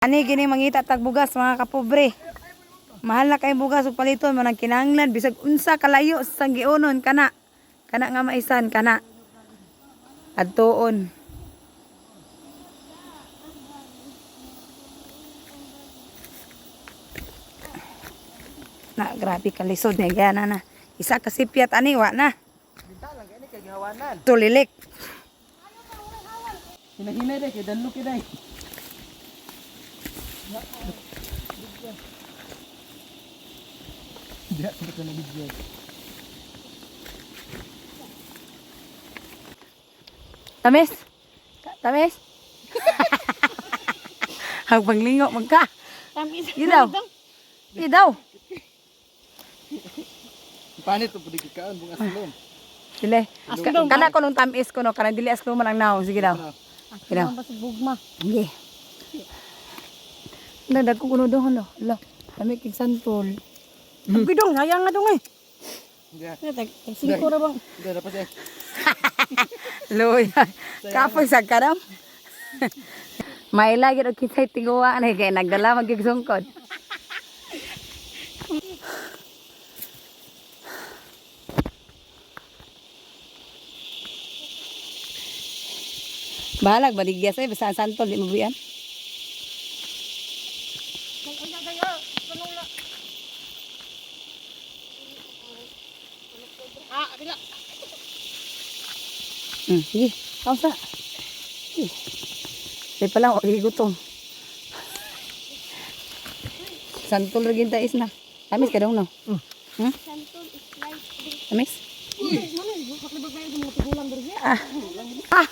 Ani gini mangita tag bugas mga kapobre. Mahal na kay bugas ug paliton man ang kinahanglan bisag unsa kalayo sa sanggionon kana. Kana nga maisan kana. Adtuon. Na grabe ka lisod niya na. Isa ka sipyat ani wa na. Binta lang gani kay gihawanan. Tulilik. Hinahinay dai kay danlo kay dai. Dia betul na video. Tamis? Tamis? Ang panglingo magka. Tamis. Gidaw. Gidaw. Panit to pud gikaon bunga aslom. Dili. Kana ko nung tamis ko no, kana dili aslo man ang naong. Sige daw. Gidaw. Ang bugma. Sige. Nagdag ko kuno doon lo. Lo. Kami king santol. Ang dong, sayang nga dong eh. Dia. Singko ra bang. Dia dapat eh. Loy. Kapoy sa karam. May lagi og kitay tiguwa na kay nagdala magigsungkod. Balag baligya say basta santol di mo buyan. Bila. Sige, kausa. Say pa lang, okay, gutom. Santol rin tais na. Tamis ka daw, no? Santol is like Tamis? Ah. Ah,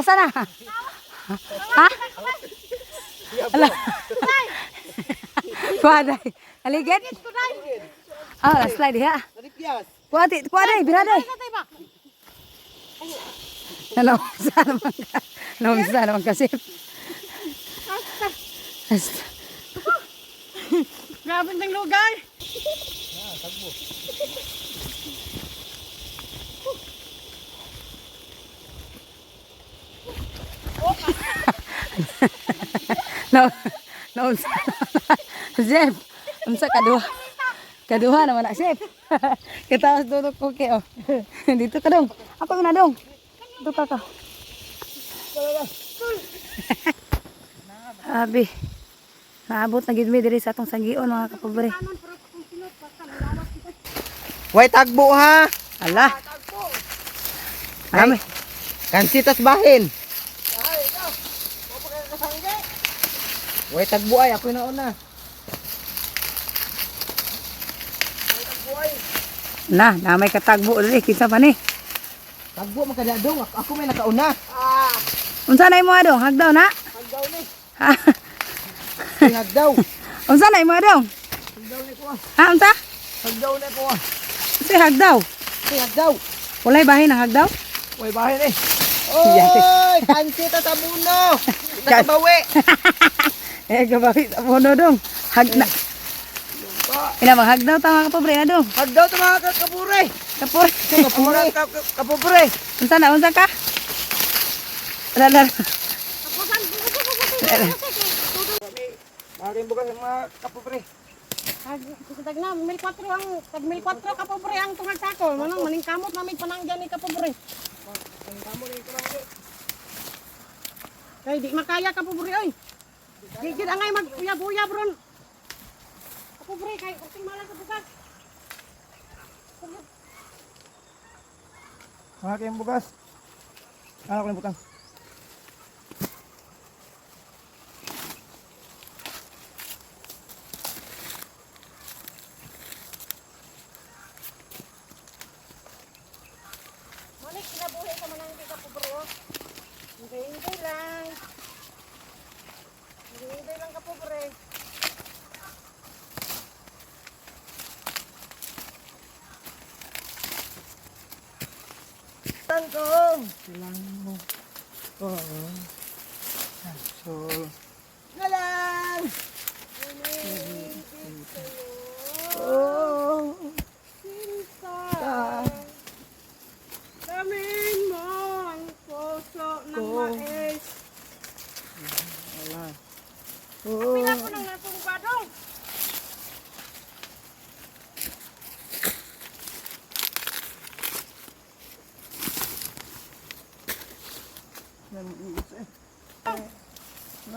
asa na? Ha? Ala. Kuaday. Aligid? Ah, slide ha. Nalipyas. Kuaday, biraday. Nanomsa naman kasi. Grabe ng lugar. Naunsa. Chef, unsa kaduha? Kaduha naman na, chef. Kita duduk ko oh. Dito ka dong. Ako na dong. Dito ka. Abi. Naabot na gid mi diri sa atong sanggion mga kapobre. Way tagbo ha. Ala. Ami. Kansitas bahin. Way tagbo ay ako na una. Na may katagbo diri kinsa pa ni? Tagbo man kada dong ako may nakauna. Unsa na imo adong? Hagdaw na? Hagdaw ni. Ha? Hagdaw. Unsa na imo adong? Hagdaw ni ko. Ha, unsa? Hagdaw ni ko. Si hagdaw. Hagdaw. Walay bahin ang hagdaw? Way bahin eh. Oy, kansita tabuno. Nakabawi. Gabawi sa puno dong. Hagna. Ina maghagdaw ta mga kapobre adong. Hagdaw to mga kapure. Kapur. Kapure. Kapure. Unsa na unsa ka? Ala. Maring bukas mga kapure. Tag na, 1,400 ang tag 1,400 ka pobre ang tungag sako. Manang maning kamot na may pananggan ni ka pobre. Kay di makaya ka pobre oy. Di gid angay mag-uyab-uyab ron. Ka pobre kay uting malang sa bukas. Mga kayong bukas. Ano ko yung butang? Malik kinabuhi ka manang ka pobre oh. Hindi lang. Hindi lang ka pobre. Tangkong! Silang mo. Oo. So, galang! Oh! Sinta. Damin mo ang puso ng mais. Wala. Pila ko nang natong badong.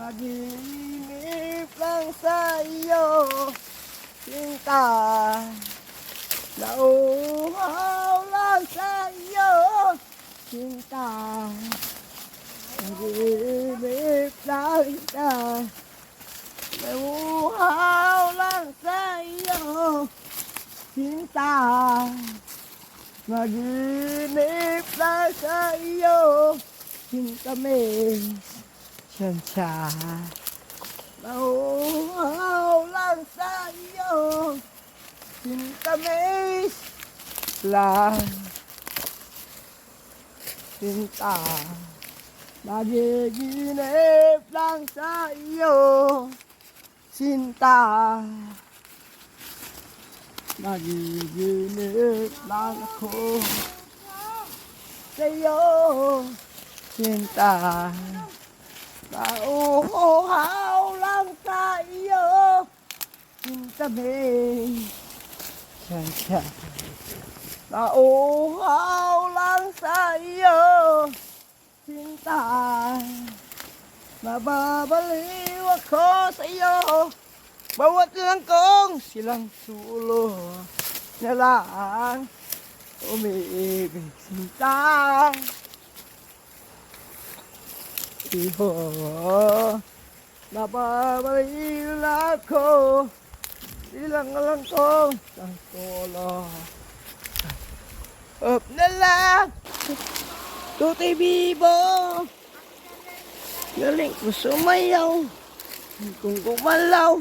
Naginip lang sa iyo, sinta. Nauhaw lang sa iyo, sinta. Naginip lang kita. Nauhaw lang sa iyo, sinta. Naginip lang sa iyo, sinta me. Siya. Nauhaw lang sa iyo, sinta me. Lang. Sinta. Nagiginip lang sa iyo, sinta. Nagiginip lang ako sa iyo, sinta. Nauuhaw lang sa iyo, sinta me. Siya. Nauuhaw lang sa iyo, sinta. Mababaliw ako sa iyo, bawat lang kong silang sulo na lang umiibig, sinta. Iho, mababaliw ako, silang lang kong silang sulo. Up na lang, tuti bibo. Galing ko sumayaw, kung gumalaw.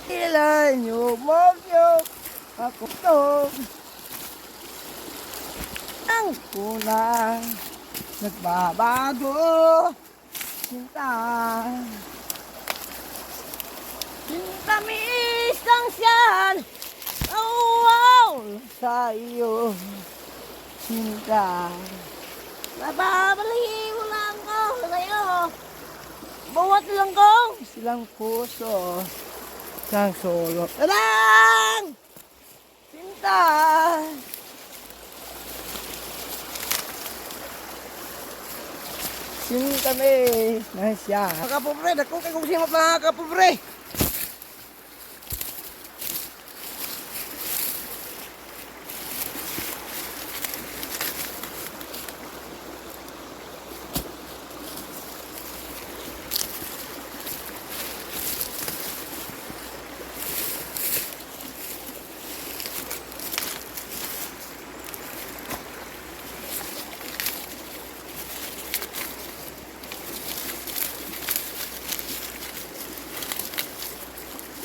Ilan yung magyok, ako to. Ang kulang, nagbabago, sinta. Sinta mi isang siyan, wow, sa iyo, sinta. Mababaliw lang ako sa iyo, bawat lang kong silang puso, isang solo. Tadang! Sinta! Sinta me, na siya. Mga kapobre, dako kay kung simot mga kapobre.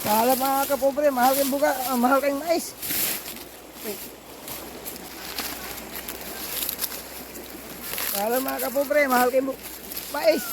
Mahal mga kapobre, mahal kayong buka, mahal kayong mais. Mahal mga kapobre, mahal kayong mais.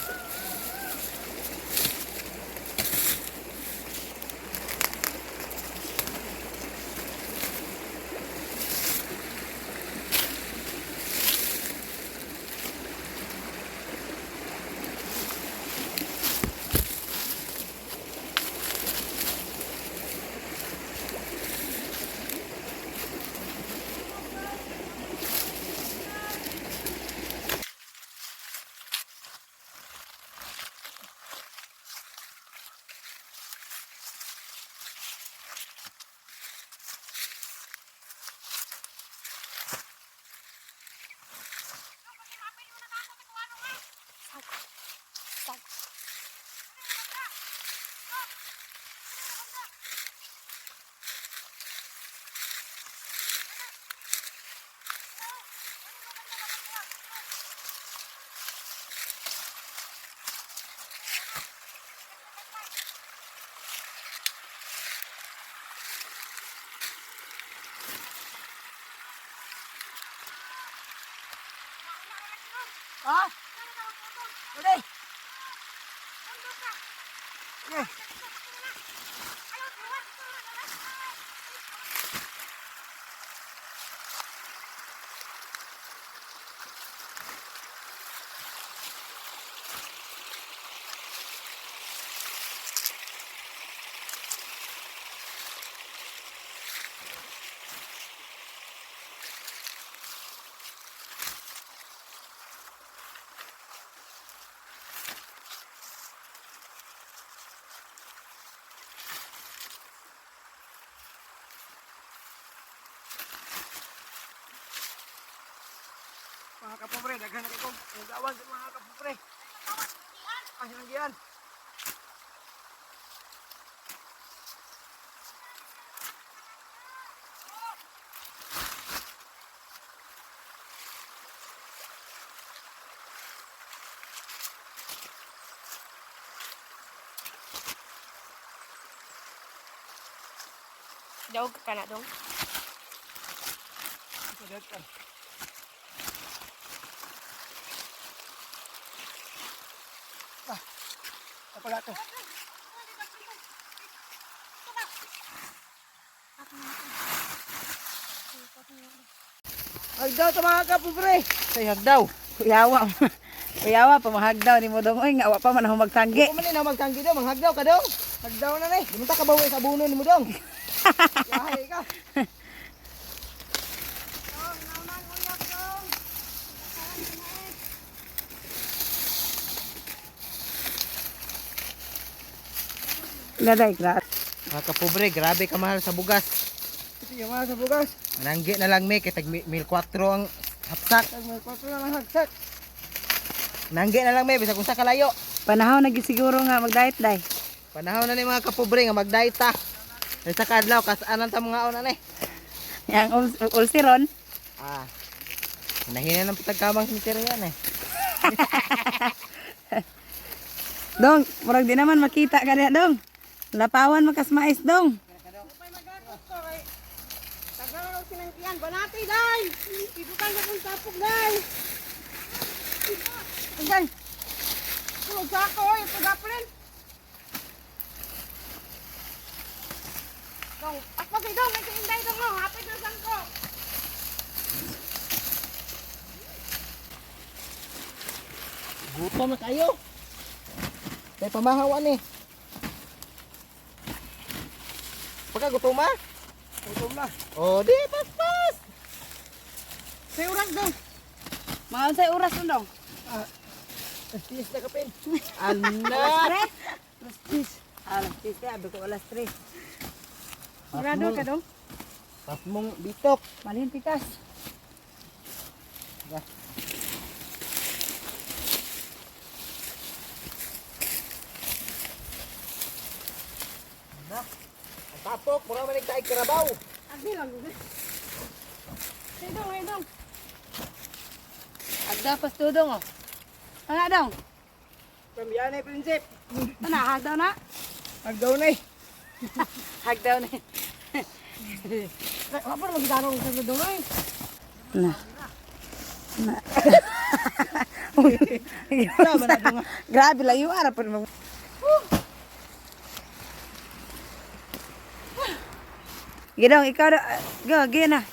Ha? Udah. Oke. kapobre, daghan na ko. Nagawan sa mga kapobre. Ah, sinanggihan. Daog ka na dong. Sadatan. Ah, apa to? Hagdaw to mga kapobre. Say hagdaw. Kuyawa. Kuyawa pamahagdaw ni mo dong oy nga wa pa man ako magtanggi. Kung man na magtanggi daw, manghagdaw ka daw. Hagdaw na ni. Dimunta ka bawi sa buno ni mo dong. Yahay ka. Gaday gra. Mga kapobre, grabe ka mahal sa bugas. Yung mahal sa bugas. Mananggi na lang may kitag 1,400 ang hapsak. 1,400 na lang hapsak. Mananggi na lang may bisa kung sa kalayo. Panahon na gid siguro nga mag-diet day. Panahon na ni mga kapobre nga mag-diet ta. Sa kadlaw kasaanan ta mga ona ni. Yang ulsiron. Ah. Nahina ng pagkamang cemetery yan eh. Dong, murag di naman makita ka diha dong. Lapawan makas mais dong. Upay magagot ko kay tagaraw sinangkian banati day. Ibutan ko kung tapog day. Anday. Tulog sa ako oy, pagapulin. Dong, ako kay dong, may inday dong no, hapit na sangko. Gutom na kayo. Kay pamahawan eh. Pagka gutom ah? Gutom na. Oh, di pas. Say uras dong. Mga unsay oras dong? Tis na kapin. Anak. Tis. Alas tis kaya abi ko alas 3. Sigurado ka dong. Pas mong bitok. Malin pikas. Ang tapok, mura man nagtaig karabaw. Agdi lang. Say dong, ay dong. Agda pas tudong oh. Ana dong. Pambiyanay prinsip. Ana hagdaw na. Hagdaw na eh. Hagdaw ni. Apa mo gidaro sa dong ay? Na. Na. Tama na nga. Grabe layo ara pa mo. Gidong ikaw go gina.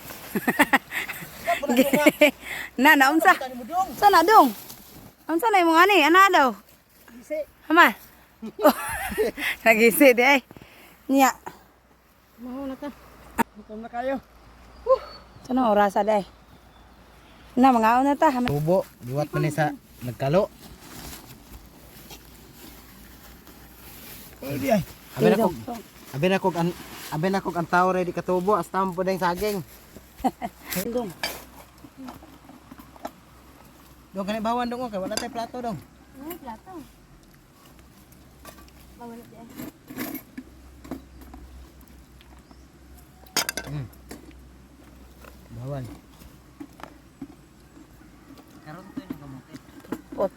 Na naunsa? Tani mo dong. Sana dong. Unsa na imong ani? Ana daw. Isi. Hama. Nagisi di ay. Nya. Maho na ta. Gutom na kayo. Sana oras ada ay. Na mga na ta. Tubo, buwat pa ni sa nagkalo. Pwede ay. Abi na kog ang tao ready katubo, as tamo po ding saging. Dong. Dong kanay bawan dong kay wala tay plato dong. Ay, plato. Bawal di ay. Bawan. Karon to ni kamote. Pot.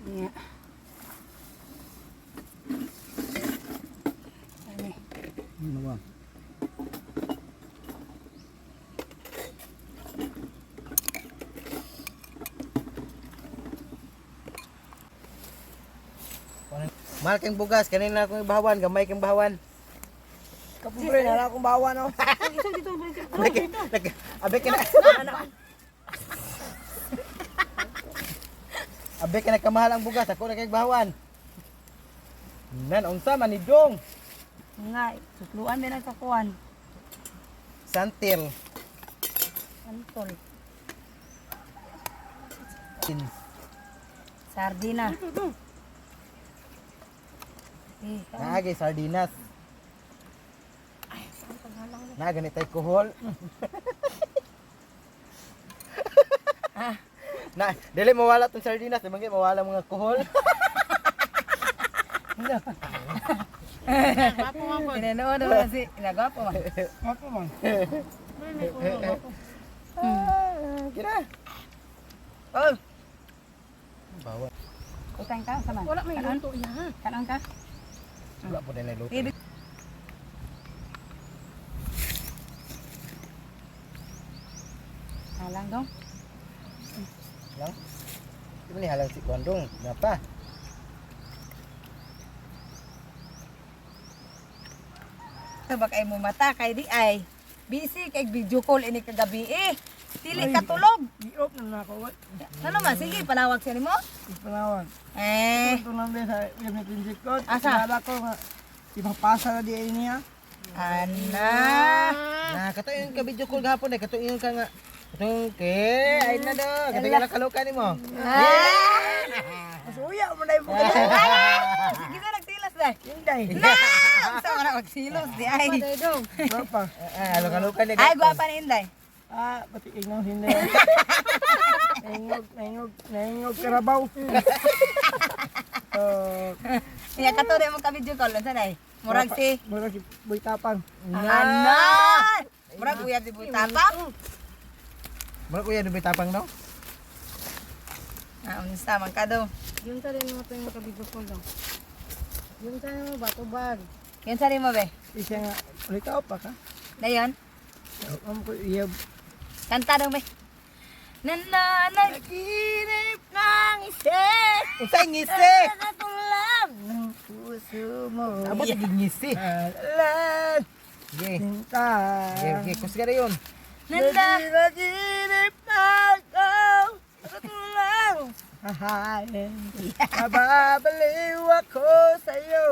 Nya. Ani. Ano ba? Mahal kang bugas, kanina akong ibahawan, gamay kang bahawan. Kapobre, nala akong bahawan oh. Isa dito, ano dito? Abe ka na. Abe ka na kamahal ang bugas, ako na kay bahawan. Nan, unsa man ni Dong? Nga, sukluan din ang kakuan. Santil. Antol. Tin. Sardina. Eh, Naagi sardinas. Na ganit tay kuhol. Na, dili mawala tong sardinas, dimanggi mawala mga kuhol. Tinanood naman si nagapo man. Ako man. Kira. Oh, Bawa. utang ka sama. Wala may luto iya. Kanon ka? Wala po din luto. Pili. Halang dong. Lang. Di ba ni halang si Kwandong? Ngapa? Ito ba kay mo mata kay di ay. Busy kay video call ini kagabi eh. Dili ka tulog. Iop na nako. Ano man sige panawag siya nimo? Panawag. Eh, Ito lang din sa gamit yung jikot. Asa? Wala ko nga. Ipapasa na di niya. ana. Na kato yung ka video call gahapon eh, kato yung ka nga. Katong ke, ay na do. Kato yung nakalukan nimo. Masuya mo na yung buka. Sige na nagtilas dai. Hinday. Na! Sa man magsilos di ay. Bapa. Kalukan ni. Ay gwapa ni Inday. Ah, pati ikaw hindi. Naingog karabaw. Iya kato mo ka video call unsa dai? Murag si Mura si Boy Tapang. Anan. Murag kuya di butapa. Mura kuya dubi tapang no? Ah, unsa man ka do? Yung sa rin mo ito yung makabidyo ko daw. Yung sa mo bato bag. Yan sa mo be. Isa nga, ulit ako pa ka. Dayon. Am ko iya. Kanta dong be. Nananaginip ng isip. Unsay ngisi? Natulab ng puso mo. Amo sa ngisi. Alan. Ge. Sinta. Ge, kusga na yun. Naginip na ako. Natulog. Hahain. Mababaliw ako sa'yo.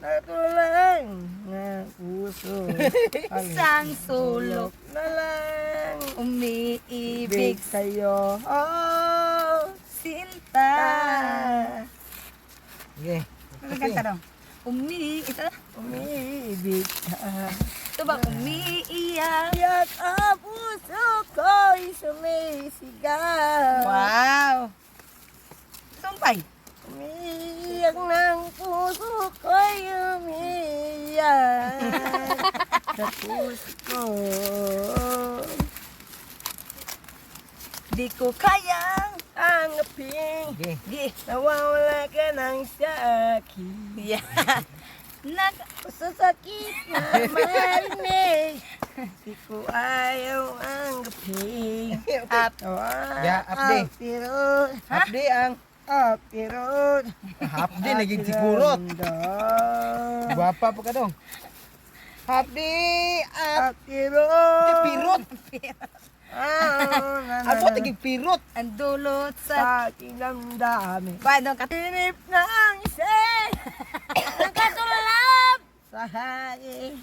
Natulog ng puso. Isang sulok na lang. umiibig Big sa'yo. Oh. sinta. Ge. Ano kanta dong? Ito na? Umiibig ka. Ito ba? Umiiyak. Yak ang puso ko'y sumisigaw. Wow! Sumpay. Umiiyak ng puso ko'y umiiyak. Sa puso ko. Di ko kayang Tanggapin. Ge. Gi. Nawawala ka nang sa akin. Yeah. Nag Masasakit na marinig. Di ko ayaw ang gaping. up. Ya, update. Apirot. Hapdi ang Apirot. hapdi naging sigurot. Guwapa po ka dong. Hapdi at Apirot. pirot. Abo tigig pirot. Ang dulot sa Sa aking damdamin. paano ka Tinip ng isip. nakatulab Sa hangin.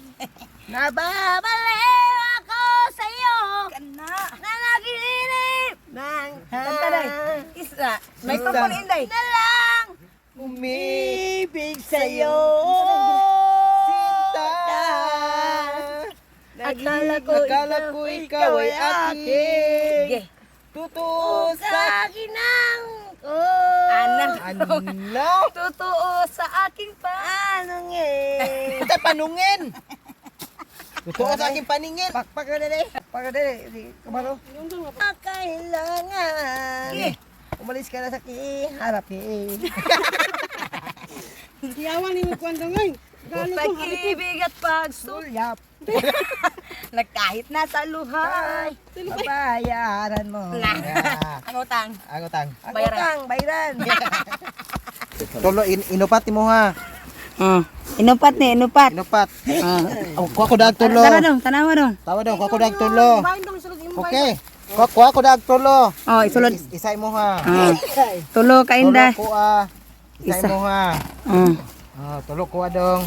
Nababaliw ako sa'yo. kana. Nanaginip ng Kanta day. Isa. May Isa. tungkol inday. na lang. Umibig Sa'yo. Sinta. Akala ko ikaw ay akin. Ge. Totoo sa Sa akin ang Anang. ano? Totoo sa aking Anongin. Kita panungin. Totoo sa aking paningin. Pakpak ka dali. Pakpak ka dali. Kamaro. Kailangan. Ge. Umalis ka na sa kiharapin. Iyawan ni mo kwento ngayon. Pag-ibig at pagsul. Sulyap. Na kahit nasa luhay. Babayaran mo. Yeah. Ang utang. Ako tang. Ang Bayaran. utang, bayaran. Tolo inupat mo ha. Inupat ni, inupat. Inupat. Kuha ko dag tulo. Tara dong, tanawa dong. Tawa daw, kuha ko dag tulo. Bahin dong sulod mo. Okay. Kuha ko dag tulo. Oh, isulod. Isay mo ha. Tulo ka Tulo inday. ko Isay mo ha. Tulo ko dong.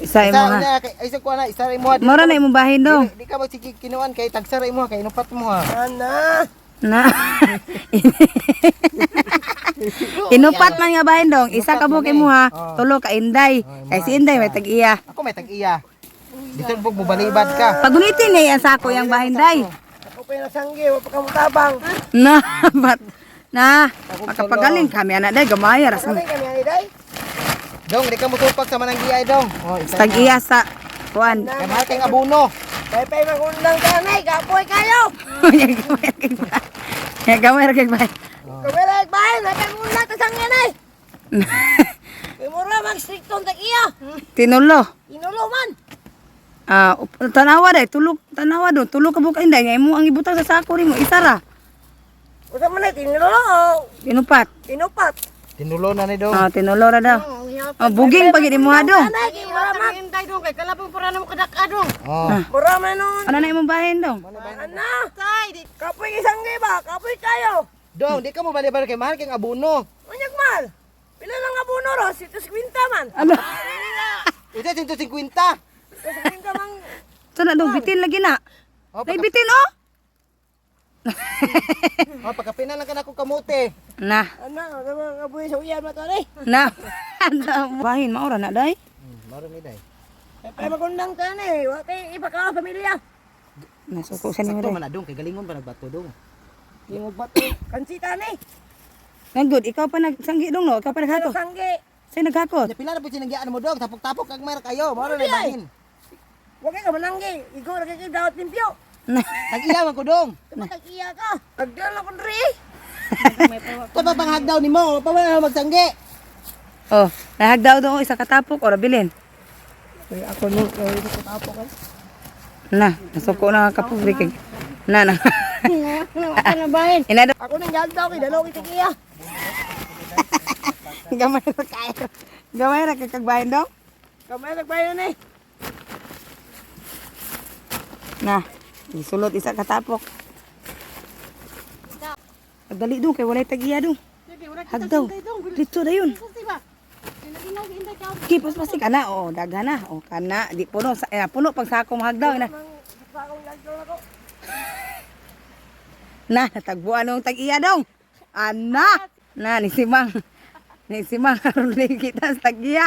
Isa mo ha. na isa ko na isa mo. Mora na imong bahin dong. Di ka magsigi kinuan kay tagsaray mo kay inupat mo ha. Ana. Na. Inupat man nga bahin dong. Isa ka buki mo ha. Tulo ka inday. Kay si inday may tag-iya. Ako may tag-iya. Dito mo bubalibad ka. Pagunitin niya yan sa ako yung bahin day. Ako pa yung nasanggi, wala pa kang tabang. Na, bat. Na, makapagaling kami anak day gamay ras. Kami ani day. Dong, di ka mutupak sa mananggiyay dong. Oh, isa Tag iya sa kuan. Kay mahal kay abono. Pay magundang kanay, kapoy kayo. Ya gamay ra kay bay. Kamera bahay, nagkagundang ta sang yan ay. Kay mura mag-stricton ta iya. Tinulo. Inulo man. Ah, tanawa day, tanawa do, tulog ka buka inday nga imo ang ibutang sa sako rin mo isara. Usa man ay tinulo. Pinupat. Inupat. Tinulo na ni dong. Ah, tinulo ra daw. Ah, buging pag di mo hadong. Kanay, mura man. Hintay dong, kay kalapang para na mo kadaka dong. Oh. Mura man nun. Ano na imong bahin dong? Ano? Tay, kapoy isang ba? Kapoy kayo. Dong, di ka mo bali-bali kay mahal kay abono. Unyag mal. Pila lang nga buno ro, situs kwinta man. Ano? Ito 150. Situs kwinta man. Sana dong bitin lagi na. Oh, Nay bitin oh. Oh, pagkapina lang ka na akong kamote. Na, Ano, nga buhay sa uyan mo to ni. na. Bahin maura na day. Maro mi day. Pay magundang ka ni, wa kay iba ka pamilya. Nasuko sa nimo Sakto day. man na dong kay galingon pa nagbato dong. Di mo bato. Kansita ni. Nagud, ikaw pa nagsanggi dong no, ikaw pa naghato. Sangge. Say naghakot. Ya pila na pud sinangyaan mo dong, tapok-tapok kag mayra kayo. Maro na bahin. Wa kay ka mananggi. Igo ra kay daot limpyo. Na. Tag-iya man ko dong. Tag-iya ka. Agdal ako diri. Ito pa panghagdaw nimo, pa man magsangge. Oh, nahagdaw dong isa katapok ora bilin. Ay ako no, ito ko tapo ka. Na, nasuko na ka pubri kay. Na. Ano bahin? Ina do. Ako nang yagdaw kay dalo kay tigiya. Gamay ra kayo. Gamay ra kay kag bahin dong. Kamay nagbayan ni. Na, isulot isa katapok. Agdali dong kay walay tagiya dong. Hagdaw. Dito dayon. Kipos pasti kana oh, daghan na. Oh, kana di puno sa puno pag sako mahagdaw na. Na, natagbuan nung tag-iya dong. Ana. Na, ni Simang. Ni Simang aron kita sa tag-iya.